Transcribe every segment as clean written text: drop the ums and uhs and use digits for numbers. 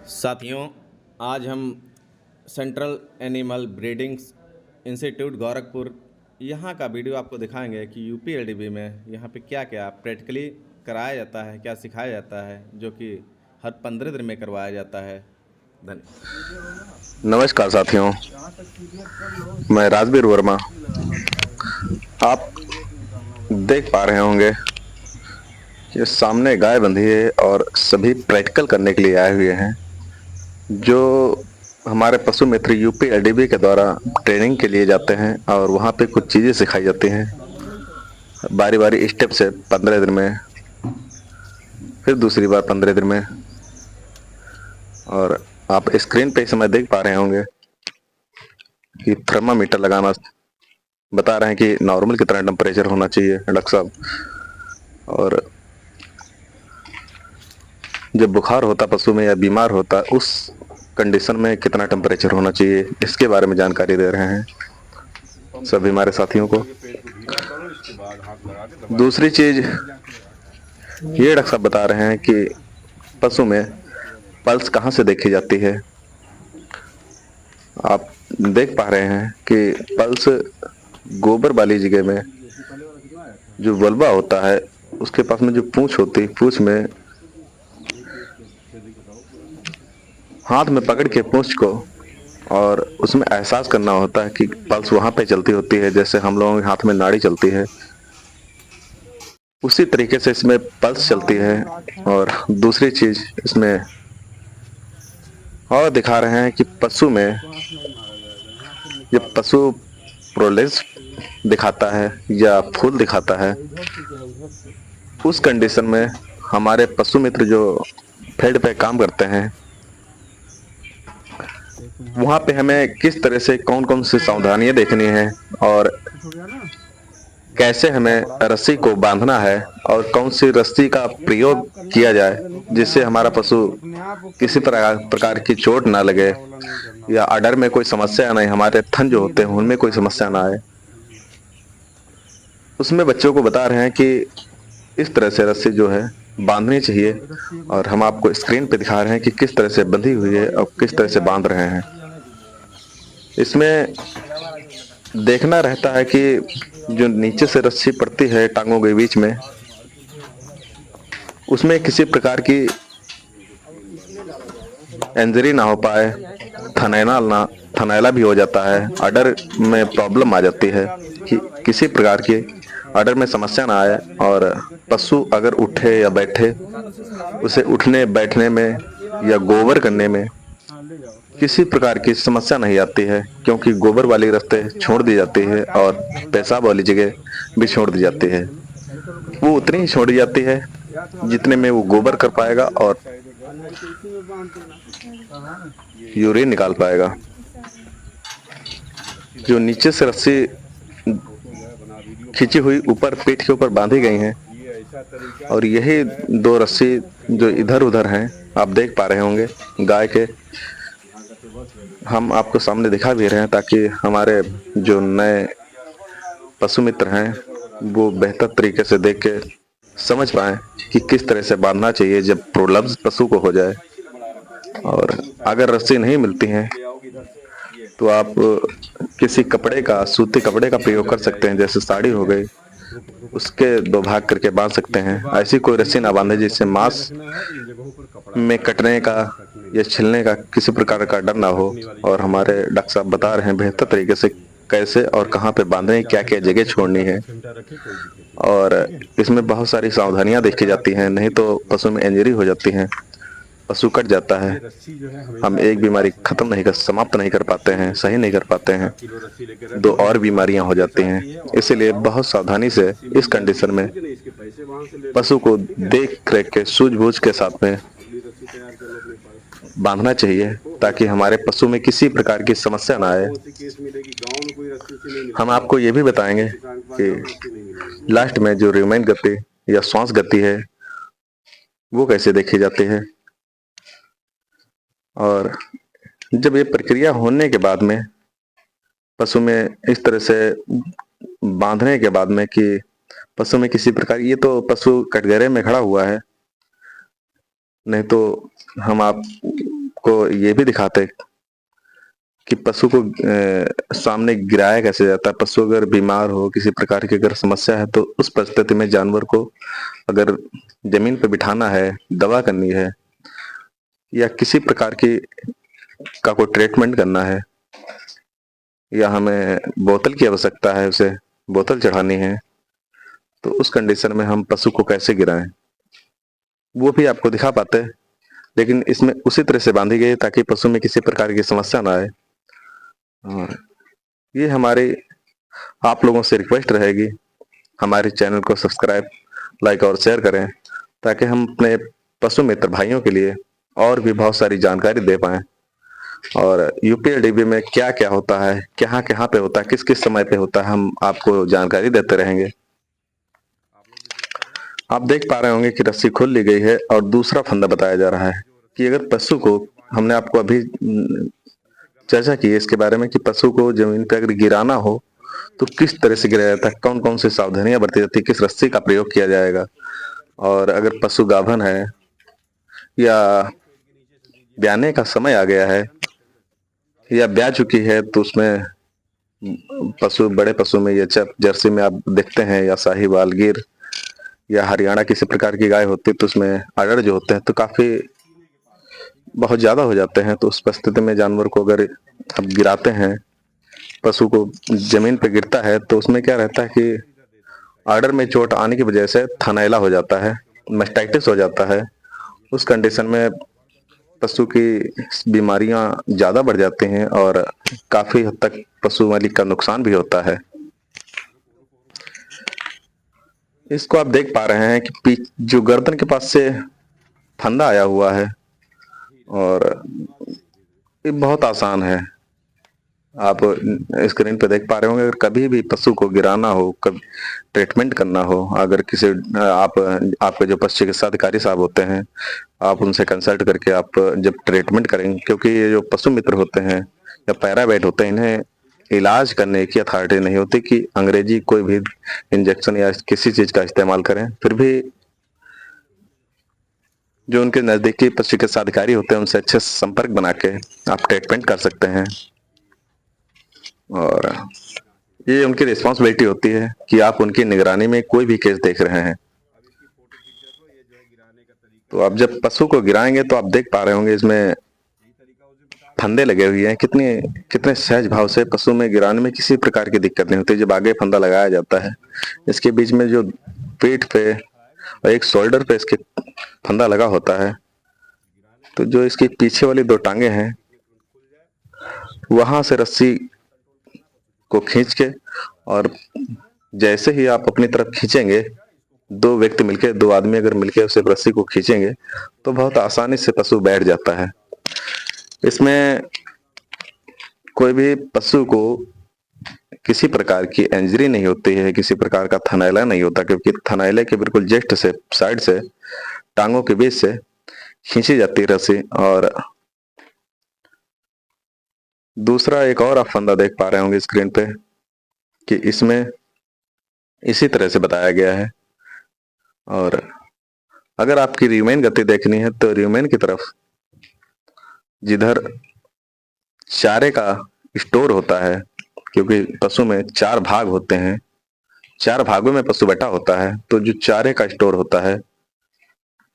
साथियों, आज हम central animal breeding institute Gorakhpur यहाँ का वीडियो आपको दिखाएंगे कि यूपीएलडीबी में यहाँ पे क्या-क्या प्रैक्टिकली कराया जाता है, क्या सिखाया जाता है, जो कि हर 15 दिन में करवाया जाता है। धन्यवाद। नमस्कार साथियों, मैं राजवीर वर्मा। आप देख पा रहे होंगे कि सामने गाय बंधी है और सभी प्रैक्टिकल करने के लिए आए हुए हैं, जो हमारे पशु मित्र यूपीएलडीबी के द्वारा ट्रेनिंग के लिए जाते हैं और वहाँ पे कुछ चीज़ें सिखाई जाती हैं बारी बारी स्टेप से 15 दिन में, फिर दूसरी बार 15 दिन में। और आप स्क्रीन पे इस समय देख पा रहे होंगे कि थर्मामीटर लगाना बता रहे हैं कि नॉर्मल कितना टेम्परेचर होना चाहिए डॉक्टर साहब, और जब बुखार होता पशु में या बीमार होता उस कंडीशन में कितना टेम्परेचर होना चाहिए, इसके बारे में जानकारी दे रहे हैं सभी हमारे साथियों को। दूसरी चीज ये डॉक्टर साहब बता रहे हैं कि पशु में पल्स कहाँ से देखी जाती है। आप देख पा रहे हैं कि पल्स गोबर वाली जगह में जो वल्वा होता है उसके पास में जो पूंछ होती है, पूंछ में हाथ में पकड़ के पूंछ को और उसमें एहसास करना होता है कि पल्स वहां पे चलती होती है जैसे हम लोगों के हाथ में नाड़ी चलती है, उसी तरीके से इसमें पल्स चलती है। और दूसरी चीज इसमें और दिखा रहे हैं कि पशु में जब पशु प्रोलेस दिखाता है या फूल दिखाता है, उस कंडीशन में हमारे पशु मित्र जो फील्ड पे काम करते हैं वहां पे हमें किस तरह से कौन कौन सी सावधानियां देखनी है और कैसे हमें रस्सी को बांधना है और कौन सी रस्सी का प्रयोग किया जाए जिससे हमारा पशु किसी प्रकार की चोट ना लगे या अडर में कोई समस्या ना आए, हमारे थन जो होते हैं उनमें कोई समस्या ना आए। उसमें बच्चों को बता रहे हैं कि इस तरह से रस्सी जो है बांधनी चाहिए, और हम आपको स्क्रीन पे दिखा रहे हैं कि किस तरह से बंधी हुई है और किस तरह से बांध रहे हैं। इसमें देखना रहता है कि जो नीचे से रस्सी पड़ती है टांगों के बीच में, उसमें किसी प्रकार की इंजरी ना हो पाए, थनैला भी हो जाता है, अडर में प्रॉब्लम आ जाती है कि किसी प्रकार की अडर में समस्या ना आए और पशु अगर उठे या बैठे उसे उठने बैठने में या गोबर करने में किसी प्रकार की समस्या नहीं आती है, क्योंकि गोबर वाली रास्ते छोड़ दी जाती है और पेशाब वाली जगह भी छोड़ दी जाती है। वो उतनी ही छोड़ी जाती है जितने में वो गोबर कर पाएगा और यूरिन निकाल पाएगा। जो नीचे से रस्सी खींची हुई ऊपर पीठ के ऊपर बांधी गई हैं, और यही दो रस्सी जो इधर उधर हैं आप देख पा रहे होंगे गाय के, हम आपको सामने दिखा भी रहे हैं ताकि हमारे जो नए पशु मित्र हैं वो बेहतर तरीके से देख के समझ पाए कि किस तरह से बांधना चाहिए जब प्रोलब्स पशु को हो जाए। और अगर रस्सी नहीं मिलती है तो आप किसी कपड़े का, सूती कपड़े का प्रयोग कर सकते हैं, जैसे साड़ी हो गई, उसके दो भाग करके बांध सकते हैं। ऐसी कोई रस्सी ना बांधे जिससे मांस में कटने का या छिलने का किसी प्रकार का डर ना हो। और हमारे डॉक्टर साहब बता रहे हैं बेहतर तरीके से कैसे और कहाँ पे बांधने, क्या क्या जगह छोड़नी है, और इसमें बहुत सारी सावधानियां देखी जाती हैं, नहीं तो पशु में इंजरी हो जाती है, पशु कट जाता है, हम एक बीमारी खत्म नहीं कर, समाप्त नहीं कर पाते हैं, सही नहीं कर पाते हैं, दो और बीमारियां हो जाती हैं। इसीलिए बहुत सावधानी से इस कंडीशन में पशु को देख रेख के सूझबूझ के साथ में बांधना चाहिए ताकि हमारे पशु में किसी प्रकार की समस्या ना आए। हम आपको ये भी बताएंगे कि लास्ट में जो रिमेन गति या श्वास गति है वो कैसे देखी जाती है, और जब ये प्रक्रिया होने के बाद में पशु में इस तरह से बांधने के बाद में कि पशु में किसी प्रकार, ये तो पशु कटघरे में खड़ा हुआ है, नहीं तो हम आप आपको ये भी दिखाते कि पशु को सामने गिराया कैसे जाता है। पशु अगर बीमार हो, किसी प्रकार की अगर समस्या है, तो उस परिस्थिति में जानवर को अगर जमीन पर बिठाना है, दवा करनी है या किसी प्रकार की का कोई ट्रीटमेंट करना है या हमें बोतल की आवश्यकता है, उसे बोतल चढ़ानी है, तो उस कंडीशन में हम पशु को कैसे गिराएं वो भी आपको दिखा पाते हैं। लेकिन इसमें उसी तरह से बांधी गई ताकि पशु में किसी प्रकार की समस्या ना आए। ये हमारी आप लोगों से रिक्वेस्ट रहेगी, हमारे चैनल को सब्सक्राइब, लाइक और शेयर करें ताकि हम अपने पशु मित्र भाइयों के लिए और भी बहुत सारी जानकारी दे पाएं। और यूपीएलडीबी में क्या क्या होता है, कहाँ कहाँ पे होता है, किस किस समय पे होता है, हम आपको जानकारी देते रहेंगे। आप देख पा रहे होंगे कि रस्सी खोल ली गई है और दूसरा फंदा बताया जा रहा है कि अगर पशु को, हमने आपको अभी चर्चा की है इसके बारे में कि पशु को जमीन पर अगर गिराना हो तो किस तरह से गिराया जाता है, कौन कौन सी सावधानियां बरती जाती है, किस रस्सी का प्रयोग किया जाएगा। और अगर पशु गाभन है या ब्याने का समय आ गया है या ब्याह चुकी है, तो उसमें पशु, बड़े पशु में या जर्सी में आप देखते हैं, या साहिवाल, गिर या हरियाणा किसी प्रकार की गाय होती है, तो उसमें आड़र जो होते हैं तो काफी बहुत ज्यादा हो जाते हैं। तो उस परिस्थिति में जानवर को अगर आप गिराते हैं, पशु को जमीन पे गिरता है, तो उसमें क्या रहता है कि आर्डर में चोट आने की वजह से थनैला हो जाता है, मैस्टाइटिस हो जाता है। उस कंडीशन में पशु की बीमारियां ज्यादा बढ़ जाती हैं और काफी हद तक पशु मालिक का नुकसान भी होता है। इसको आप देख पा रहे हैं कि जो गर्दन के पास से फंदा आया हुआ है और ये बहुत आसान है। आप स्क्रीन पे देख पा रहे होंगे, अगर कभी भी पशु को गिराना हो, कभी ट्रीटमेंट करना हो, अगर किसी आपके जो पशु चिकित्सा अधिकारी साहब होते हैं, आप उनसे कंसल्ट करके आप जब ट्रीटमेंट करेंगे, क्योंकि ये जो पशु मित्र होते हैं या पैरावेट होते हैं, इन्हें इलाज करने की अथॉरिटी नहीं होती कि अंग्रेजी कोई भी इंजेक्शन या किसी चीज का इस्तेमाल करें। फिर भी जो उनके नजदीकी पशु चिकित्सा अधिकारी होते हैं उनसे अच्छे संपर्क बना के आप ट्रीटमेंट कर सकते हैं। और ये उनकी रिस्पॉन्सिबिलिटी होती है कि आप उनकी निगरानी में कोई भी केस देख रहे हैं। तो आप जब पशु को गिराएंगे तो आप देख पा रहे होंगे इसमें फंदे लगे हुए हैं, कितने सहज भाव से पशु में गिराने में किसी प्रकार की दिक्कत नहीं होती। जब आगे फंदा लगाया जाता है, इसके बीच में जो पीठ पे और एक शोल्डर पे इसके फंदा लगा होता है, तो जो इसकी पीछे वाली दो टांगे हैं वहां से रस्सी को खींच के, और जैसे ही आप अपनी तरफ खींचेंगे, दो व्यक्ति मिलके, दो आदमी अगर मिलके उसे रस्सी को खींचेंगे तो बहुत आसानी से पशु बैठ जाता है। इसमें कोई भी पशु को किसी प्रकार की इंजरी नहीं होती है, किसी प्रकार का थनैला नहीं होता, क्योंकि थनैले के बिल्कुल जस्ट से साइड से, टांगों के बीच से खींची जाती है रस्सी। और दूसरा एक और आप फंदा देख पा रहे होंगे स्क्रीन पे कि इसमें इसी तरह से बताया गया है। और अगर आपकी र्यूमेन गति देखनी है तो र्यूमेन की तरफ जिधर चारे का स्टोर होता है, क्योंकि पशु में 4 भाग होते हैं, 4 भागों में पशु बैठा होता है, तो जो चारे का स्टोर होता है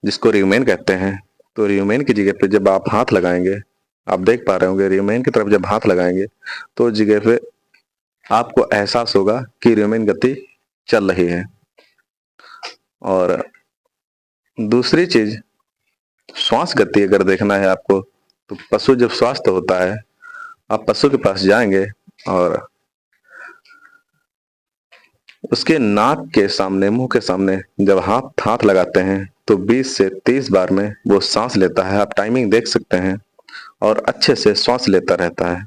जिसको र्यूमेन कहते हैं, तो र्यूमेन की जगह पे जब आप हाथ लगाएंगे, आप देख पा रहे होंगे र्यूमेन की तरफ जब हाथ लगाएंगे तो जगह पे आपको एहसास होगा कि र्यूमेन गति चल रही है। और दूसरी चीज, श्वास गति अगर देखना है आपको, तो पशु जब स्वस्थ होता है, आप पशु के पास जाएंगे और उसके नाक के सामने, मुंह के सामने जब हाथ लगाते हैं तो 20 से 30 बार में वो सांस लेता है। आप टाइमिंग देख सकते हैं और अच्छे से सांस लेता रहता है।